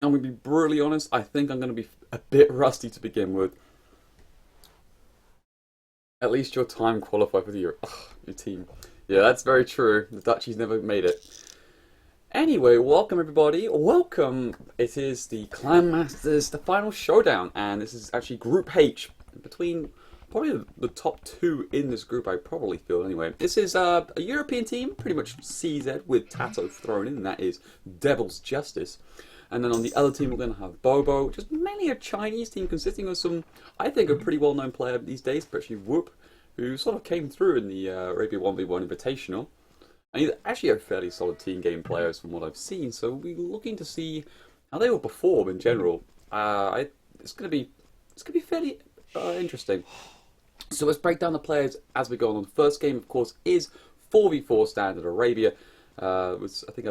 I'm going to be brutally honest, I think I'm going to be a bit rusty to begin with. At least your time qualified with your team. Yeah, that's very true. The Dutchies never made it. Anyway, welcome everybody. Welcome. It is the Clan Masters, the final showdown, and this is actually Group H between probably the top two in this group. I probably feel anyway. This is a European team, pretty much CZ with Tato thrown in, and that is Devil's Justice. And then on the other team, we're going to have BoBo, which is mainly a Chinese team consisting of some, I think, a pretty well-known player these days, especially Whoop, who sort of came through in the Arabia 1v1 Invitational. And he's actually a fairly solid team game players from what I've seen, so we'll be looking to see how they will perform in general. It's going to be fairly interesting. So let's break down the players as we go on. The first game, of course, is 4v4 Standard Arabia. I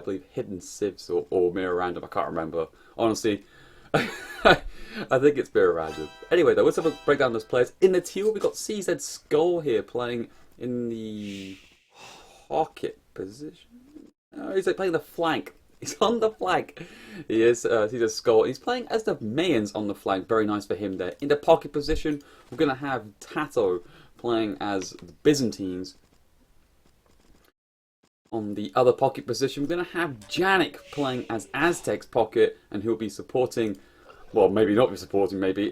believe Hidden Civs or Mirror Random. I can't remember. Honestly, I think it's Mirror Random. Anyway, though, let's have a breakdown of those players. In the teal, we've got CZ Skull here playing in the pocket position. Oh, he's like playing the flank. He's on the flank. He is CZ Skull. He's playing as the Mayans on the flank. Very nice for him there. In the pocket position, we're going to have Tato playing as the Byzantines. On the other pocket position, we're going to have Janik playing as Aztec's pocket, and he'll be supporting, well, maybe not be supporting, maybe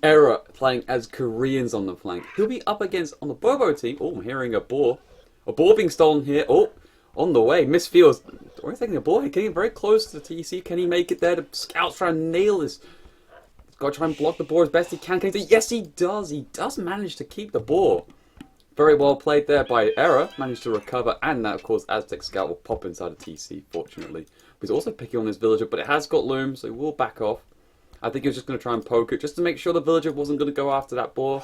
Era playing as Koreans on the flank. He'll be up against, on the BoBo team, oh, I'm hearing a boar. A boar being stolen here. Oh, on the way. Misfeels. We're taking a boar. Getting very close to the TC. Can he make it there? The scout's trying to nail this. He's got to try and block the boar as best he can. Yes, he does. He does manage to keep the boar. Very well played there by Era. Managed to recover. And that, of course, Aztec Scout will pop inside a TC, fortunately. But he's also picking on this villager, but it has got loom, so he will back off. I think he was just going to try and poke it, just to make sure the villager wasn't going to go after that boar.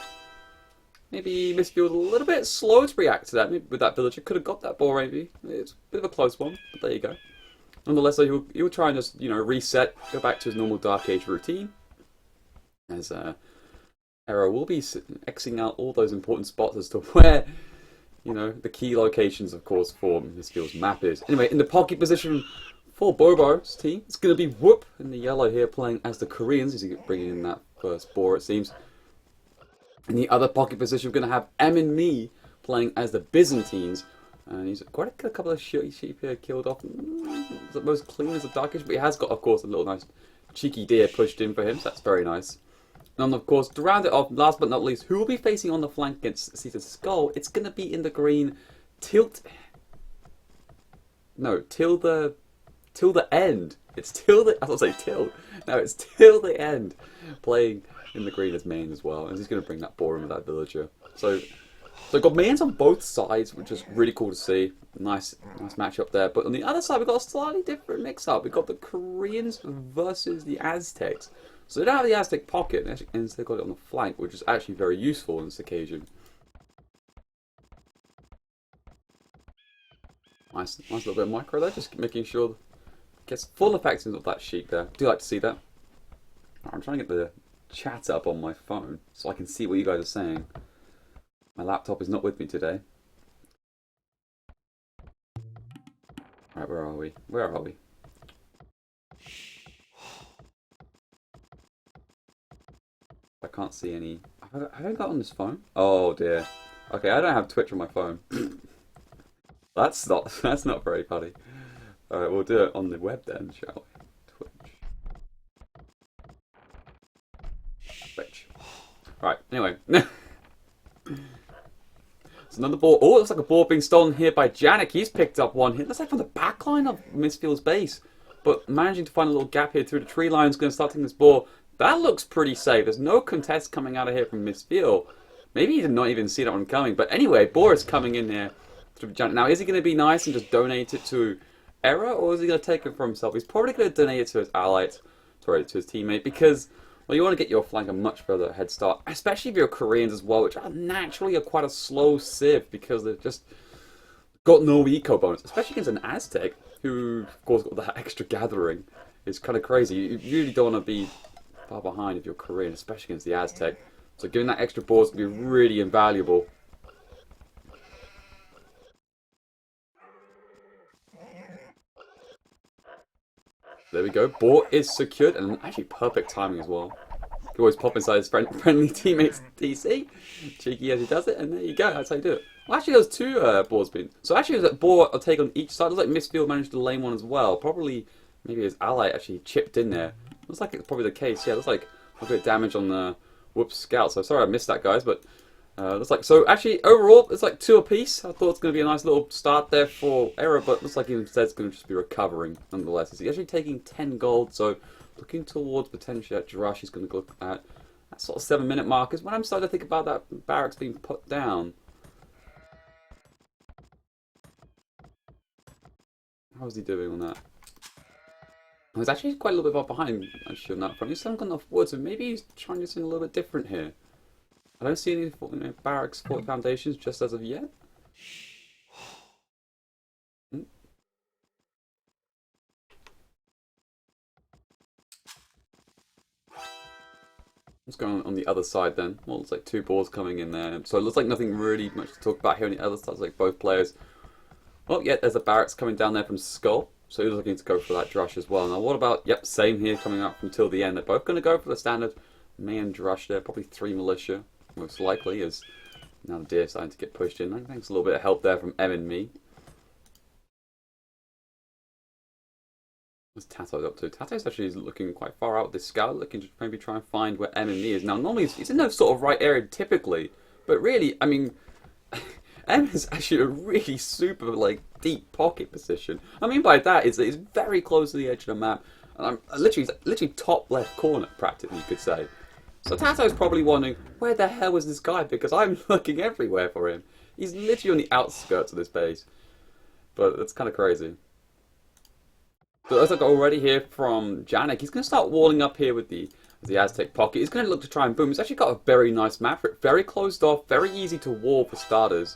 Maybe Misfeels a little bit slow to react to that. Maybe with that villager, could have got that boar, maybe. It's a bit of a close one, but there you go. Nonetheless, though, he'll try and just, reset, go back to his normal Dark Age routine. As Era will be Xing out all those important spots as to where, the key locations, of course, for Misfeels' map is. Anyway, in the pocket position for BoBo's team, it's going to be Whoop in the yellow here, playing as the Koreans. He's bringing in that first boar, it seems. In the other pocket position, we're going to have M and Me playing as the Byzantines. And he's quite a couple of sheep here killed off. It's the most clean as a Dark Age, but he has got, of course, a little nice cheeky deer pushed in for him, so that's very nice. And of course, to round it off, last but not least, who will be facing on the flank against CZ Skull? It's going to be in the green till the end. It's till the, I was going to say till. No, it's till the end. Playing in the green as main as well. And he's going to bring that boar in with that villager. So I've got mains on both sides, which is really cool to see. Nice matchup there. But on the other side, we've got a slightly different mix-up. We've got the Koreans versus the Aztecs. So they don't have the Aztec pocket, and instead got it on the flank, which is actually very useful on this occasion. Nice little bit of micro there, just making sure it gets full effect of that sheep there. Do you like to see that? I'm trying to get the chat up on my phone so I can see what you guys are saying. My laptop is not with me today. Alright, where are we? Where are we? I can't see any. Have I got on this phone? Oh dear. Okay, I don't have Twitch on my phone. That's not very funny. Alright, we'll do it on the web then, shall we? Twitch. Right, anyway. It's another ball. Oh, it looks like a ball being stolen here by Janik. He's picked up one here. That's like from the back line of Misfield's base. But managing to find a little gap here through the tree line is going to start taking this ball. That looks pretty safe. There's no contest coming out of here from Misfield. Maybe he did not even see that one coming. But anyway, Boris coming in here. Now, is he going to be nice and just donate it to Era, or is he going to take it for himself? He's probably going to donate it to his ally, to his teammate, because, well, you want to get your flank a much further head start, especially if you're Koreans as well, which are naturally quite a slow civ because they've just got no eco bonus, especially against an Aztec, who, of course, got that extra gathering. It's kind of crazy. You really don't want to be far behind if you're Korean, especially against the Aztec. So giving that extra ball is going to be really invaluable. There we go. Boar is secured, and actually perfect timing as well. He always pop inside his friendly teammates DC. Cheeky as he does it, and there you go. That's how you do it. Well, actually, there's two boars being. So actually, there's a boar I'll take on each side. Looks like Mistfield managed to lane one as well. Probably, maybe his ally actually chipped in there. Looks like it's probably the case. Yeah, looks like a bit of damage on the whoops scout. So sorry I missed that, guys, but. Looks like so. Actually, overall, it's like 2 apiece. I thought it's going to be a nice little start there for Error, but looks like he instead is going to just be recovering nonetheless. He's actually taking 10 gold, so looking towards potentially that Drush. He's going to look at that sort of 7-minute mark. Is when I'm starting to think about that barracks being put down. How's he doing on that? He's actually quite a little bit behind. Actually, on that front, he's still got enough wood, so maybe he's trying to do something a little bit different here. I don't see any barracks fort foundations just as of yet. What's going on the other side then? Well, it's like 2 balls coming in there. So it looks like nothing really much to talk about here on the other side. It's like both players. Well, yeah, there's a barracks coming down there from Skull. So he's looking to go for that Drush as well. Now, what about, yep, same here coming up until the end. They're both going to go for the standard main Drush there. Probably 3 militia. Most likely, as now the deer starting to get pushed in. Thanks a little bit of help there from M and me. What's Tato up to? Tato's actually looking quite far out with this scout, looking to maybe try and find where M and me is. Now, normally he's in no sort of right area typically, but really, I mean, M is actually a really super, like, deep pocket position. I mean by that is that it's very close to the edge of the map, and I'm literally top left corner, practically, you could say. So Tato's probably wondering, where the hell was this guy? Because I'm looking everywhere for him. He's literally on the outskirts of this base. But that's kind of crazy. So as I got already here from Janik, he's going to start walling up here with the Aztec pocket. He's going to look to try and boom. He's actually got a very nice map for it. Very closed off, very easy to wall for starters.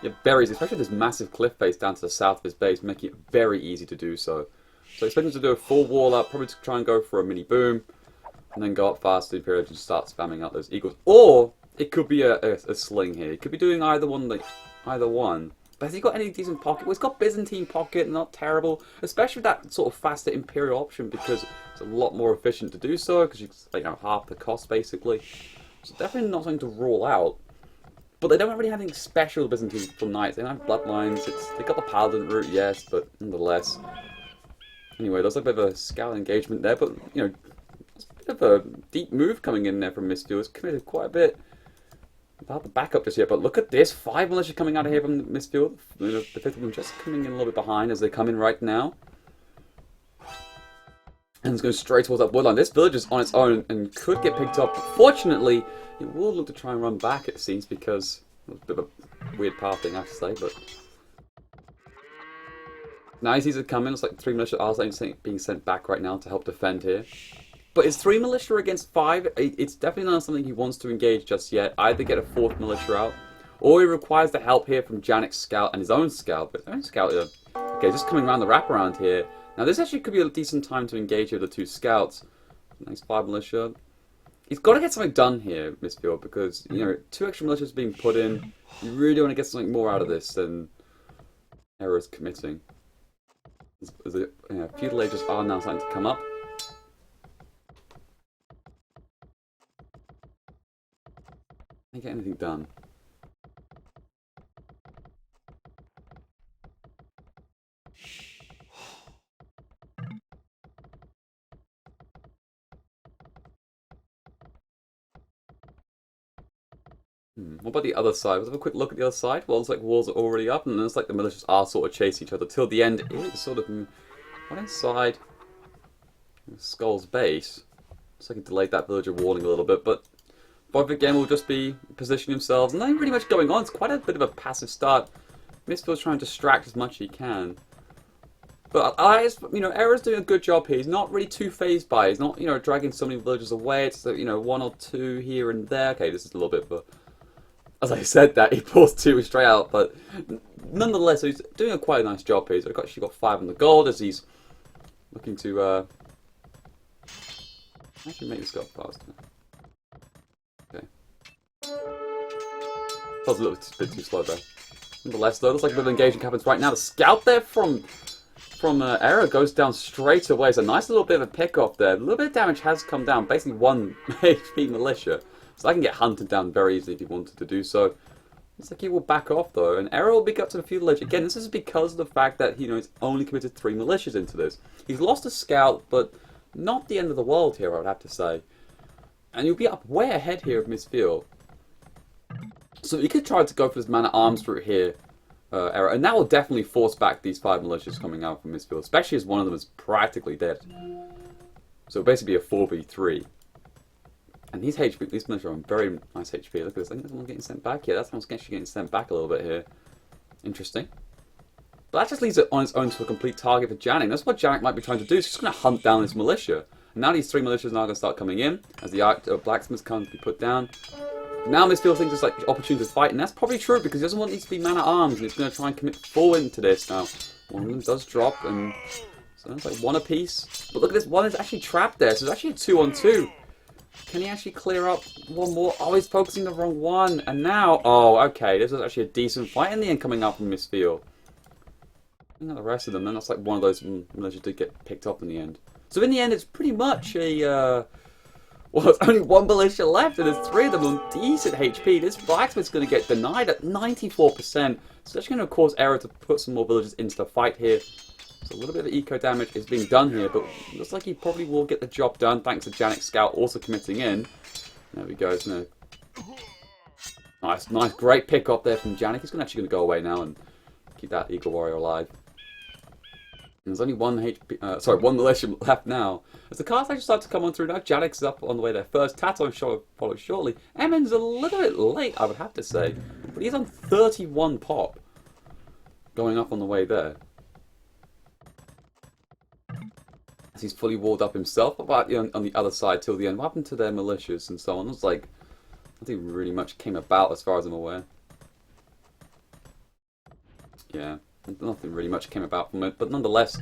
Yeah, berries, especially this massive cliff face down to the south of his base, making it very easy to do so. So expect him to do a full wall up, probably to try and go for a mini boom. And then go up fast to the Imperial and start spamming out those eagles. Or it could be a sling here. He could be doing either one. But has he got any decent pocket? Well, he's got Byzantine pocket, not terrible. Especially with that sort of faster Imperial option because it's a lot more efficient to do so because you like half the cost basically. So definitely not something to rule out. But they don't really have anything special Byzantine for knights. They don't have bloodlines. They got the Paladin route, yes, but nonetheless. Anyway, there's a bit of a scout engagement there, but you know. Bit of a deep move coming in there from Mistfield. It's committed quite a bit without the backup just yet. But look at this. 5 militia coming out of here from Mistfield. The 5th one just coming in a little bit behind as they come in right now. And it's going straight towards that woodline. This village is on its own and could get picked up. But fortunately, it will look to try and run back, it seems, because it's a bit of a weird path thing, I have to say. But now he sees it coming. It's like 3 militia are being sent back right now to help defend here. But it's 3 militia against 5. It's definitely not something he wants to engage just yet. Either get a 4th militia out, or he requires the help here from Janik's scout and his own scout. But his own scout, okay, just coming around the wraparound here. Now this actually could be a decent time to engage with the 2 scouts. Nice 5 militia. He's got to get something done here, Mistfield, because you know 2 extra militias being put in. You really want to get something more out of this than Error's committing. As the feudal ages are now starting to come up. Can't get anything done. What about the other side? Let's have a quick look at the other side. Well, it's like walls are already up, and it's like the militias are sort of chasing each other till the end. It is sort of right inside Skull's base. So I can delay that villager warning a little bit, but both again will just be positioning themselves. Nothing really much going on. It's quite a bit of a passive start. Mistfield's trying to distract as much as he can. But Error's doing a good job here. He's not really too phased by it. He's not, dragging so many villagers away. It's, 1 or 2 here and there. Okay, this is a little bit, but as I said that, he pulls 2 straight out. But nonetheless, he's doing a quite nice job here. He's actually got 5 on the gold as he's looking to actually make this go faster. Okay. That was a little bit too slow there. Nonetheless, though, looks like a bit of engagement happens right now. The scout there from from Era goes down straight away. It's a nice little bit of a pick off there. A little bit of damage has come down. Basically 1 HP militia. So I can get hunted down very easily if he wanted to do so. Looks like he will back off though, and Era will be up to the feudal edge. Again, this is because of the fact that he's only committed 3 militias into this. He's lost a scout, but not the end of the world here, I would have to say. And you'll be up way ahead here of Misfield. So you could try to go for this man-at-arms route here, Era, and that will definitely force back these 5 militias coming out from Misfield, especially as one of them is practically dead. So it'll basically be a 4v3. And these militias are on very nice HP. Look at this. I think there's one getting sent back. Yeah, that's one's actually getting sent back a little bit here. Interesting. But that just leaves it on its own to a complete target for Janik. That's what Janik might be trying to do. He's just going to hunt down this militia. And now these 3 militias are now going to start coming in as the blacksmiths come to be put down. Now Misfield thinks it's like opportunity to fight, and that's probably true because he doesn't want these to be man-at-arms, and he's going to try and commit full into this now. One of them does drop, and so that's like 1 apiece. But look at this, one is actually trapped there, so it's actually a 2-on-2. Can he actually clear up one more? Oh, he's focusing the wrong one. And now, oh, okay, this was actually a decent fight in the end coming out from Misfield. Not the rest of them, then that's like one of those militias did get picked up in the end. So in the end, it's pretty much a, well, there's only 1 militia left, and there's 3 of them on decent HP. This blacksmith's going to get denied at 94%. So that's going to cause Era to put some more villagers into the fight here. So a little bit of eco damage is being done here, but looks like he probably will get the job done thanks to Janik's scout also committing in. There we go. It's gonna... Nice, great pick up there from Janik. He's actually going to go away now and keep that Eagle Warrior alive. And there's only 1 militia left now. As the cars actually start to come on through now, Janik's up on the way there first. Tato follows shortly. Emin's a little bit late, I would have to say, but he's on 31 pop, going up on the way there. As he's fully walled up himself, but on the other side till the end. What happened to their militias and so on? It was like, nothing really much came about as far as I'm aware. Yeah, nothing really much came about from it, but nonetheless,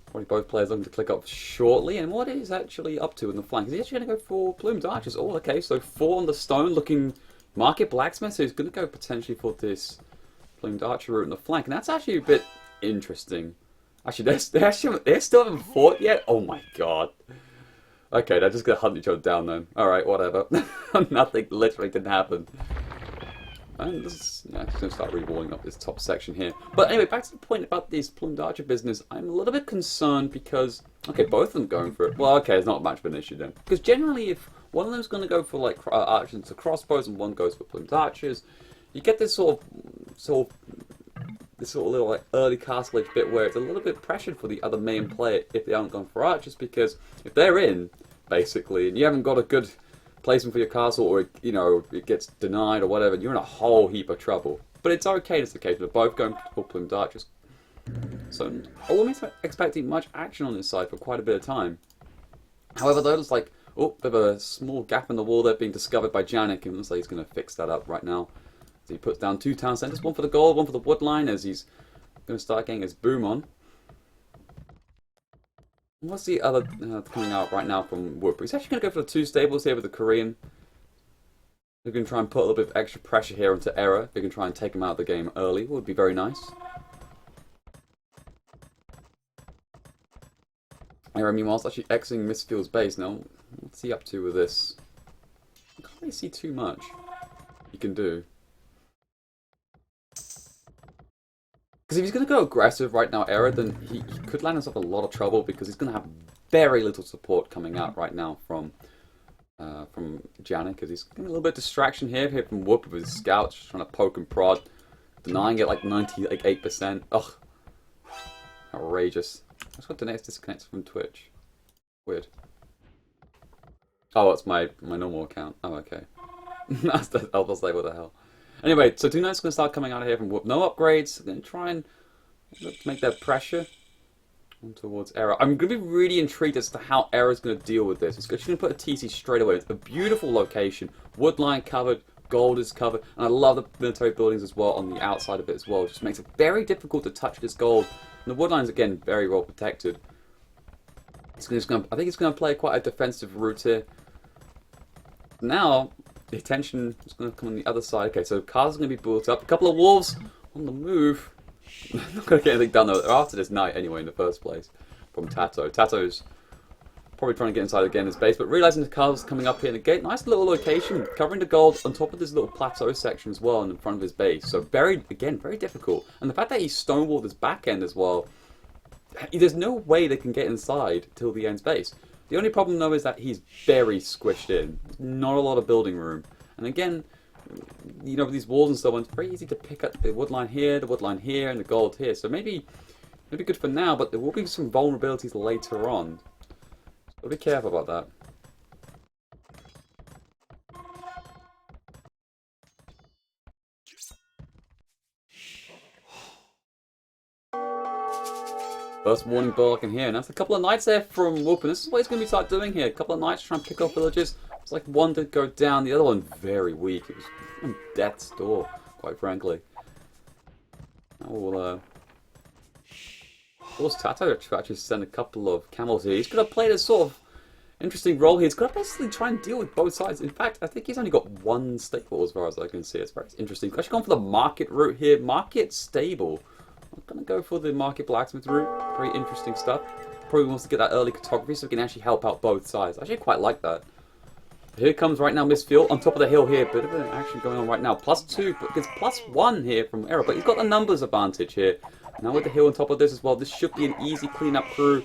probably both players looking to click up shortly. And what is actually up to in the flank? Is he actually going to go for plumed archers? Oh, okay, so 4 on the stone looking market blacksmith, so he's going to go potentially for this plumed archer route in the flank, and that's actually a bit interesting. Actually, they still haven't fought yet? Oh my god. Okay, they're just going to hunt each other down then. Alright, whatever. Nothing literally didn't happen. And this is, yeah, I'm just going to start re-walling up this top section here. But anyway, back to the point about this plumed archer business. I'm a little bit concerned because, okay, both of them going for it. Well, okay, it's not much of an issue then. Because generally, if one of them's going to go for like archers into crossbows and one goes for plumed archers, you get this sort of little like early castle edge bit where it's a little bit pressured for the other main player if they haven't gone for archers, because if they're in, basically, and you haven't got a good placement for your castle, or it gets denied or whatever, you're in a whole heap of trouble. But it's okay, it's the case. They're both going for plumed archers. So I wasn't expecting much action on this side for quite a bit of time. However, though, it's like, oh, bit of a small gap in the wall there being discovered by Janik, and it looks like he's going to fix that up right now. So he puts down 2 town centres, 1 for the gold, 1 for the wood line, as he's going to start getting his boom on. What's the other coming out right now from Wood? He's actually going to go for the 2 stables here with the Korean. They're going to try and put a little bit of extra pressure here onto Era. They can try and take him out of the game early. Would be very nice. Era, meanwhile, is actually exiting Misfield's base now. What's he up to with this? I can't really see too much he can do. Because if he's going to go aggressive right now, Era, then he could land himself a lot of trouble, because he's going to have very little support coming out right now from Janik, because he's getting a little bit of distraction here from Whoop with his scouts, just trying to poke and prod, denying it like 98%. Ugh, outrageous. That's what the next disconnects from Twitch. Weird. Oh, it's my normal account. Oh, okay. I was like, what the hell? Anyway, so 2 Knights are going to start coming out of here from Whoop. No upgrades. They're going to try and make that pressure on towards Era. I'm going to be really intrigued as to how Era's going to deal with this. It's just going to put a TC straight away. It's a beautiful location. Wood line covered. Gold is covered. And I love the military buildings as well on the outside of it as well. It just makes it very difficult to touch this gold. And the wood line is, again, very well protected. I think it's going to play quite a defensive route here. Now, the attention is going to come on the other side. Okay, so cars are going to be built up. A couple of wolves on the move. Not going to get anything done though after this night anyway in the first place from Tato. Tato's probably trying to get inside again his base, but realizing the car's coming up here in the gate. Nice little location, covering the gold on top of this little plateau section as well in front of his base. So very, again, very difficult. And the fact that he stonewalled his back end as well, there's no way they can get inside till the end's base. The only problem though is that he's very squished in. Not a lot of building room. And again, you know, with these walls and so on, it's very easy to pick up the wood line here, and the gold here. So maybe good for now, but there will be some vulnerabilities later on. So be careful about that. First warning bell I can hear, and that's a couple of knights there from Whoop, and this is what he's going to start doing here. A couple of knights trying to pick off villages. It's like one did go down, the other one very weak. It was on death's door, quite frankly. Now we'll force Tato to actually send a couple of camels here. He's going to play this sort of interesting role here. He's got to basically try and deal with both sides. In fact, I think he's only got one stable as far as I can see. It's very interesting. He's actually gone for the market route here. Market stable. I'm going to go for the market blacksmith route. Very interesting stuff. Probably wants to get that early cartography so he can actually help out both sides. I actually quite like that. Here comes right now Misfield on top of the hill here. Bit of an action going on right now. +2, but it's +1 here from Error. But he's got the numbers advantage here. Now with the hill on top of this as well, this should be an easy cleanup crew.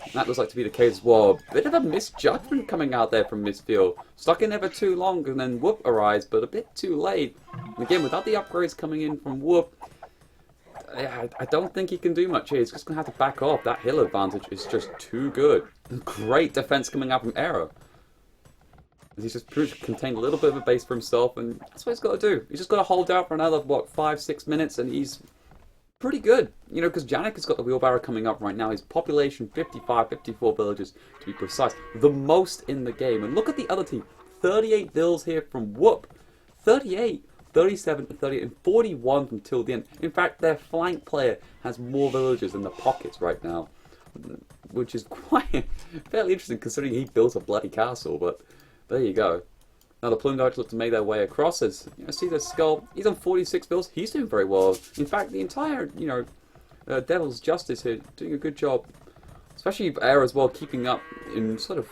And that looks like to be the case as well. Bit of a misjudgment coming out there from Misfield. Stuck in there for too long and then Whoop arrives, but a bit too late. And again, without the upgrades coming in from Whoop, I don't think he can do much here. He's just going to have to back off. That hill advantage is just too good. Great defense coming out from Error. He's just contained a little bit of a base for himself, and that's what he's got to do. He's just got to hold out for another, what, 5-6 minutes, and he's pretty good. You know, because Janik has got the wheelbarrow coming up right now. His population, 55, 54 villages to be precise. The most in the game. And look at the other team. 38 vills here from Whoop. 38. 37 and 38 and 41 from till the end. In fact, their flank player has more villages than the pockets right now, which is quite fairly interesting considering he built a bloody castle. But there you go. Now the plumed archers look to make their way across. As you know, see the skull. He's on 46 vills. He's doing very well. In fact, the entire Devil's Justice here doing a good job. Especially Air as well, keeping up in sort of,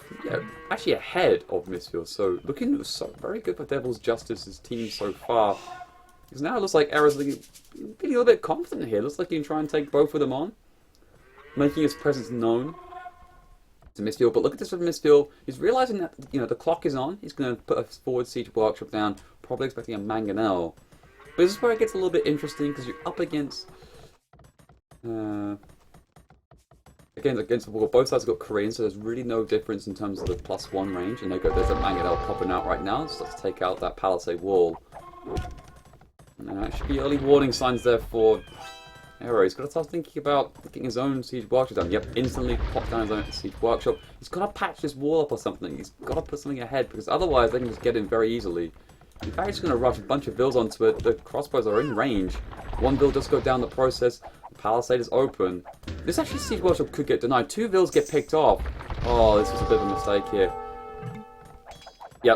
actually ahead of Misfield. So looking so very good for Devil's Justice's team so far. Because now it looks like Air's feeling a little bit confident here. Looks like he can try and take both of them on. Making his presence known to Misfield. But look at this with Misfield. He's realizing that, the clock is on. He's going to put a forward siege workshop down. Probably expecting a mangonel. But this is where it gets a little bit interesting because you're up against... Against the wall, both sides have got Korean, so there's really no difference in terms of the +1 range. And there's a mangonel popping out right now, so let's take out that palisade wall. And that should be early warning signs there for Arrow. He's got to start thinking about getting his own siege workshop down. Yep, instantly pops down his own siege workshop. He's got to patch this wall up or something. He's got to put something ahead, because otherwise they can just get in very easily. In fact, he's going to rush a bunch of vills onto it. The crossbows are in range. One vill does go down the process. The palisade is open. This actually siege workshop could get denied. 2 vills get picked off. Oh, this was a bit of a mistake here. Yeah,